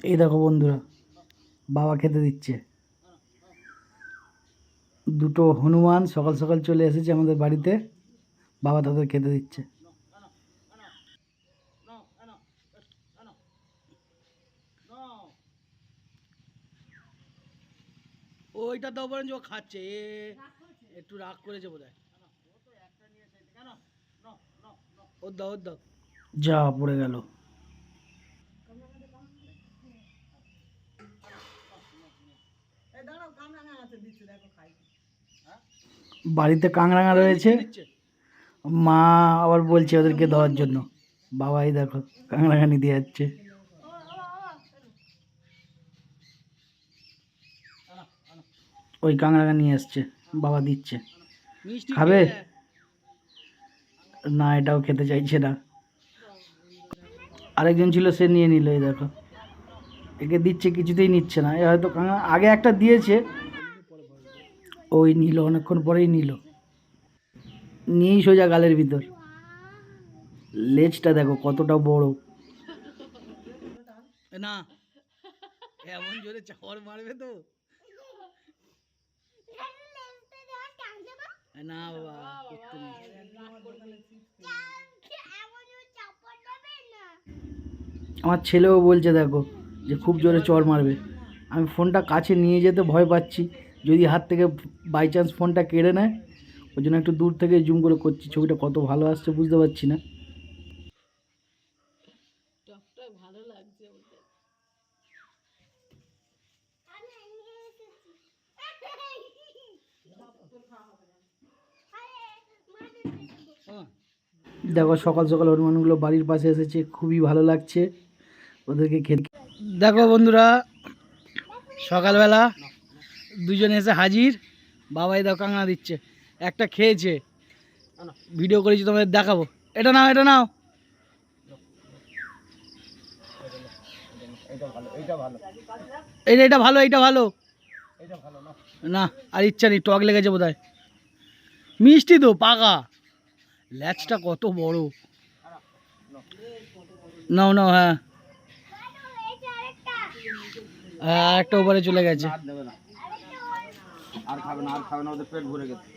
এই দেখো বন্ধুরা, বাবা খেতে দিচ্ছে। দুটো হনুমান সকাল সকাল চলে এসেছে আমাদের বাড়িতে, বাবা তাদের খেতে দিচ্ছে। ওইটা তো বলেন যে ও খাচ্ছে, একটু রাগ করেছে বোধ হয়। ওর দাও ওর দাও, যা পড়ে গেল। বাড়িতে কাংড়াঙা রয়েছে, মা আবার বলছে ওদেরকে দেওয়ার জন্য। বাবাই দেখো কাংড়াঙানি দিয়ে যাচ্ছে। ওই কাংড়াঙা নিয়ে আসছে, বাবা দিচ্ছে। খাবে না, এটাও খেতে চাইছে না। আরেকজন ছিল, সে নিয়ে নিল। এই দেখো একে দিচ্ছে, কিছুতেই নিচ্ছে না। এ হয়তো আগে একটা দিয়েছে, ওই নিল, অনেকক্ষণ পরেই নিল, নিয়েই সোজা গালের ভিতর। লেজটা দেখো কতটা বড়। না এমন জোরে চাওয়ার মারবে তো না বাবা। আমার ছেলেও বলছে দেখো যে খুব জোরে চড় মারবে। আমি ফোনটা কাছে নিয়ে যেতে ভয় পাচ্ছি, যদি হাত থেকে বাই চান্স ফোনটা কেড়ে নেয়। ওই জন্য একটু দূর থেকে জুম করে করছি, ছবিটা কত ভালো আসছে বুঝতে পারছি না। ভালো লাগছে। দেখো সকাল সকাল হনুমানগুলো বাড়ির পাশে এসেছে, খুবই ভালো লাগছে ওদেরকে খেতে। দেখো বন্ধুরা, সকালবেলা দুজনে এসে হাজির। বাবাই দেখো কাংড়া দিচ্ছে, একটা খেয়েছে, ভিডিও করেছি তোমাদের দেখাবো। এটা নাও, এটা নাও। এটা ভালো, এইটা ভালো না। আর ইচ্ছা নেই, টক লেগেছে বোধ হয়। মিষ্টি তো পাকা, ল্যাচটা কত বড়। নাও নাও। হ্যাঁ একটা উপরে চলে গেছে। আর খাবে না, ওদের পেট ভরে গেছে।